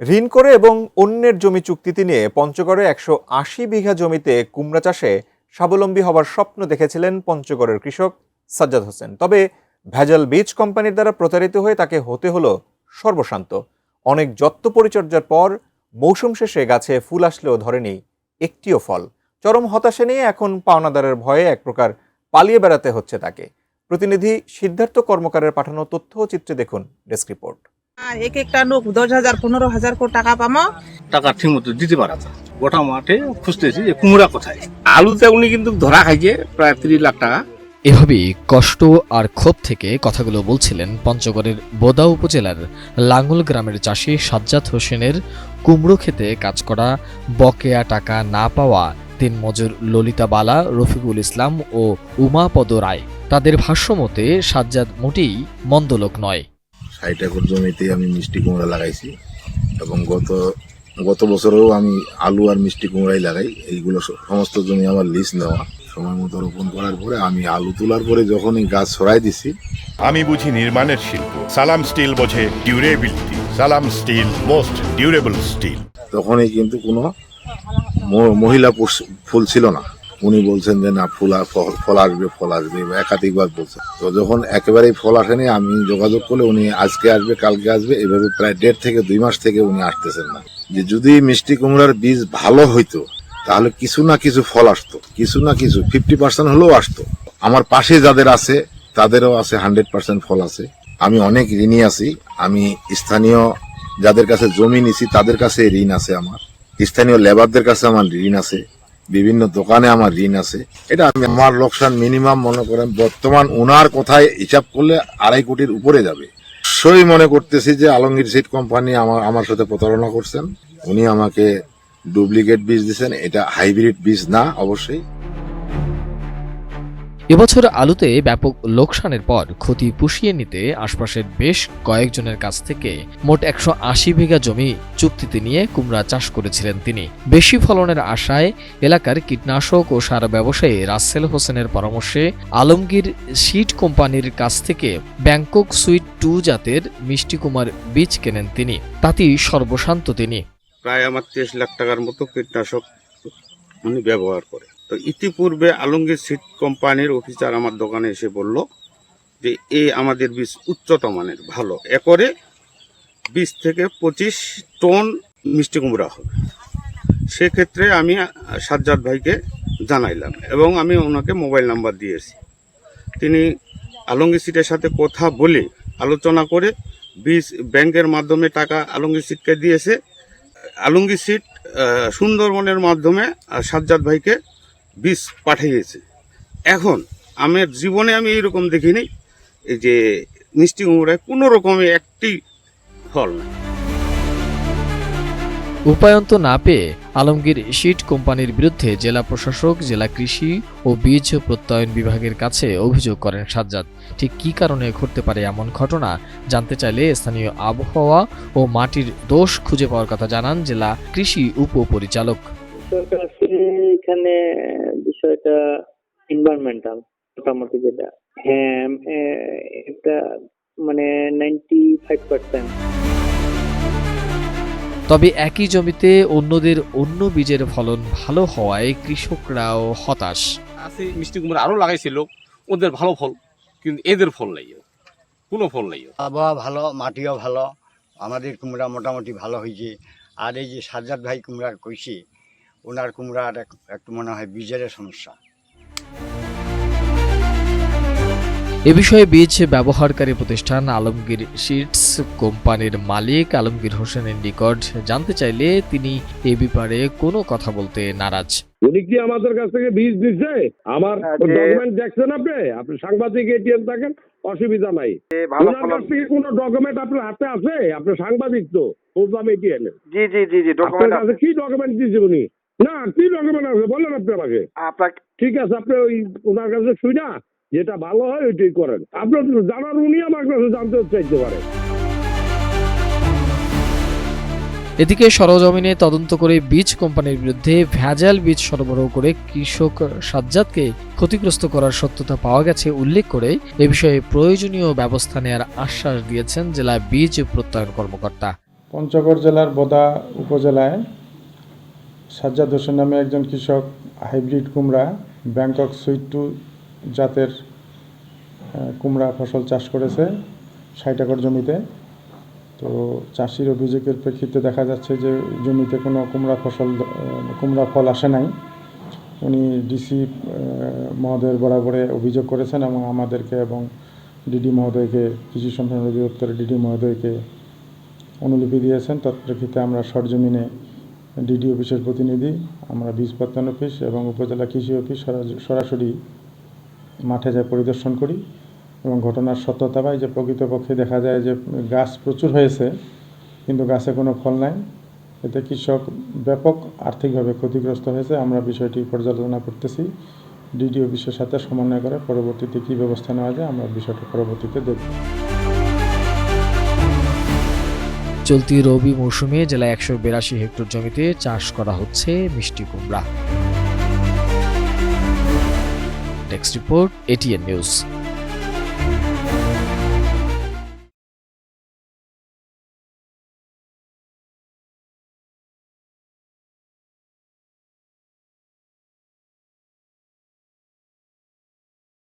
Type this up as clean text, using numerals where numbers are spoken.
ঋণ করে এবং অন্যের জমি চুক্তিতে নিয়ে পঞ্চগড়ে ১৮০ বিঘা জমিতে কুমড়া চাষে স্বাবলম্বী হবার স্বপ্ন দেখেছিলেন পঞ্চগড়ের কৃষক সাজ্জাদ হোসেন। তবে ভেজাল বীজ কোম্পানির দ্বারা প্রতারিত হয়ে তাকে হতে হলো সর্বশান্ত। অনেক যত্ন পরিচর্যার পর মৌসুম শেষে গাছে ফুল আসলেও ধরেনি একটিও ফল। চরম হতাশা নিয়ে এখন পাওনাদারের ভয়ে এক প্রকার পালিয়ে বেড়াতে হচ্ছে তাকে। প্রতিনিধি সিদ্ধার্থ কর্মকারের পাঠানো তথ্য ও চিত্রে দেখুন ডেস্ক রিপোর্ট। এক একটা লোক 10,000 15,000 করে টাকা পামো, টাকা ঠিক মতো দিতে পারে না। গোটা মাঠে খুঁজতেছি যে কুমড়া কোথায়। আলুতে উনি কিন্তু ধরা খাইছে প্রায় 30 লাখ টাকা। এভাবেই কষ্ট আর ক্ষোভ থেকে কথাগুলো বলছিলেন পঞ্চগড়ের বোদা উপজেলার লাঙ্গল গ্রামের চাষি সাজ্জাদ হোসেনের কুমড়ো খেতে কাজ করা, বকেয়া টাকা না পাওয়া দিনমজুর ললিতা বালা, রফিকুল ইসলাম ও উমাপদ রায়। তাদের ভাষ্যমতে সাজ্জাদ মোটেই মন্দ লোক নয়। ৬০ একর জমিতে আমি মিষ্টি কুমড়া লাগাইছি এবং গত বছরেও আমি আলু আর মিষ্টি কুমড়াই লাগাই। এইগুলো সমস্ত জমি আমার লিজ নেওয়া। সময় মতো রোপণ করার পরে আমি আলু তোলার পরে যখনই গাছ ছড়াই দিছি। আমি বুঝি নির্মাণের শিল্প, সালাম স্টিল বোঝে ডিউরেবিলিটি। সালাম স্টিল মোস্ট ডিউরেবল স্টিল। তখনই কিন্তু কোনো মহিলা ফুল ছিল না। উনি বলছেন যে না ফল আসবে একাধিকবার বলছেন। তো যখন একেবারেই ফল আসেনি আমি যোগাযোগ করলে উনি আজকে আসবে কালকে আসবে এভাবে প্রায় 1.5 থেকে 2 মাস থেকে উনি আসতেছেন না। যে যদি মিষ্টি কুমড়ার বীজ ভালো হইতো তাহলে কিছু না কিছু ফল আসতো, কিছু না কিছু 50% হলেও আসতো। আমার পাশে যাদের আছে তাদেরও আছে 100% ফল আছে। আমি অনেক ঋণী আছি। আমি স্থানীয় যাদের কাছে জমি নিছি তাদের কাছে ঋণ আছে, আমার স্থানীয় লেবারদের কাছে আমার ঋণ আছে, বিভিন্ন দোকানে আমার ঋণ আছে। এটা আমার লোকসান মিনিমাম মনে করেন বর্তমান ওনার কথায় হিসাব করলে 2.5 কোটির উপরে যাবে। সই মনে করতেছি যে আলমগীর সিড কোম্পানি আমার সাথে প্রতারণা করছেন। উনি আমাকে ডুপ্লিকেট বীজ দিচ্ছেন, এটা হাইব্রিড বীজ না অবশ্যই। এবছর আলুতে ব্যাপক লোকসানের পর ক্ষতি পুষিয়ে নিতে আশপাশের বেশ কয়েকজনের কাছ থেকে মোট ১৮০ বিঘা জমি চুক্তিতে নিয়ে কুমড়া চাষ করেছিলেন তিনি। বেশি ফলনের আশায় এলাকার কীটনাশক ও সার ব্যবসায়ী রাসেল হোসেনের পরামর্শে আলমগীর সিড কোম্পানির কাছ থেকে ব্যাংকক সুইট 2 জাতের মিষ্টি কুমড়ার বীজ কেনেন তিনি। তাতেই সর্বশান্ত তিনি। প্রায় আমার 30 লাখ টাকার মতো কীটনাশক উনি ব্যবহার করে। তো ইতিপূর্বে আলমগীর সিড কোম্পানির অফিসার আমার দোকানে এসে বলল যে আমাদের বীজ উচ্চত মানের, ভালো, একরে 20 থেকে 25 টন মিষ্টি কুমড়া হবে। সেক্ষেত্রে আমি সাজ্জাদ ভাইকে জানাইলাম এবং আমি ওনাকে মোবাইল নাম্বার দিয়েছি। তিনি আলমগীর সিটের সাথে কথা বলে আলোচনা করে বীজ ব্যাংকের মাধ্যমে টাকা আলমগীর সিটকে দিয়েছে। আলমগীর সিট সুন্দরবনের মাধ্যমে সাজ্জাদ ভাইকে বীজ পাঠিয়েছে। এখন আমার জীবনে আমি এইরকম দেখিনি এই যে মিষ্টি কুমড়ায় কোনো রকমের একটি ফল নাই। উপায়ন্ত না পেয়ে আলমগীর সিড কোম্পানির বিরুদ্ধে জেলা প্রশাসক, জেলা কৃষি ও বীজ প্রত্যয়ন বিভাগের কাছে অভিযোগ করেন সাজ্জাদ। ঠিক কী কারণে ঘটতে পারে এমন ঘটনা জানতে চাইলে স্থানীয় আবহাওয়া ও মাটির দোষ খুঁজে পাওয়ার কথা জানান জেলা কৃষি উপপরিচালক। এখানে বিষয়টা এনভায়রনমেন্টাল মোটামুটি যেটা, হ্যাঁ এটা মানে 95%। তবে একই জমিতে অন্যদের অন্য বীজের ফলন ভালো হওয়ায় কৃষকরাও হতাশ। আছে মিষ্টি কুমড়া আরো লাগাইছিল, ওদের ভালো ফল, কিন্তু এদের ফল নেই, কোনো ফল নেই। আবহাওয়া ভালো, মাটিও ভালো, আমাদের কুমড়া মোটামুটি ভালো হয়েছে। আর এই যে সাজ্জাদ ভাই কুমড়ার কইছে, ওনার কুমড়ার একটু মনে হয় বীজের সমস্যা। এ বিষয়ে বীজ ব্যবহারকারী প্রতিষ্ঠান আলমগীর সিডস কোম্পানির মালিক আলমগীর হোসেনের নিকট জানতে চাইলে তিনি এ ব্যাপারে কোনো কথা বলতে নারাজ। উনি কি আমাদের কাছ থেকে বীজ দিচ্ছে? আমার ডকুমেন্ট দেখছেন আপনি সাংবাদিক এটিএম থাকেন, অসুবিধা নাই। ওনার কাছ থেকে কোনো ডকুমেন্ট আপনার হাতে আছে? আপনি সাংবাদিক তো, বুঝলাম এটিএম। জি জি জি জি আপনার কাছে কি ডকুমেন্ট দিয়েছে উনি? না কি ডকুমেন্ট আছে বলেন আপনি আমাকে। ঠিক আছে, আপনি ওই ওনার কাছে শুই না, যেটা ভালো হয় ওইটাই করেন। আপনার জানার উনি আমার কাছে জানতে চাইতে পারে। এদিকে সরজমিনে তদন্ত করে বীজ কোম্পানির বিরুদ্ধে ভেজাল বীজ সরবরাহ করে কৃষক সাজ্জাদকে ক্ষতিগ্রস্ত করার সত্যতা পাওয়া গেছে উল্লেখ করে এ বিষয়ে প্রয়োজনীয় ব্যবস্থা নেওয়ার আশ্বাস দিয়েছেন জেলা বীজ প্রত্যয়ন কর্মকর্তা। পঞ্চগড় জেলার বোদা উপজেলায় সাজ্জাদ হোসেন নামে একজন কৃষক হাইব্রিড কুমড়া ব্যাংকক সুইট 2 জাতের কুমড়া ফসল চাষ করেছে 60 একর জমিতে। তো চাষির অভিযোগের প্রেক্ষিতে দেখা যাচ্ছে যে জমিতে কোনো কুমড়া ফল আসে নাই। উনি ডিসি মহোদয়ের বরাবরে অভিযোগ করেছেন এবং আমাদেরকে এবং ডিডি মহোদয়কে, কৃষি সম্প্রসারণ অধিদপ্তরের ডিডি মহোদয়কে অনুলিপি দিয়েছেন। তৎপ্রেক্ষিতে আমরা সরজমিনে ডিডি অফিসের প্রতিনিধি, আমরা বীজ উৎপাদন অফিস এবং উপজেলা কৃষি অফিস সরাসরি মাঠে যায় পরিদর্শন করি এবং ঘটনার সত্যতা পাই যে প্রকৃতপক্ষে দেখা যায় যে গাছ প্রচুর হয়েছে কিন্তু গাছে কোনো ফল নাই। এতে কৃষক ব্যাপক আর্থিকভাবে ক্ষতিগ্রস্ত হয়েছে। আমরা বিষয়টি পর্যালোচনা করতেছি, ডিডি অফিসের সাথে সমন্বয় করে পরবর্তীতে কী ব্যবস্থা নেওয়া যায় আমরা বিষয়টা পরবর্তীতে দেখব। চলতি রবি মৌসুমে জেলায় 182 হেক্টর জমিতে চাষ করা হচ্ছে মিষ্টি কুমড়া। Text report, ATN news.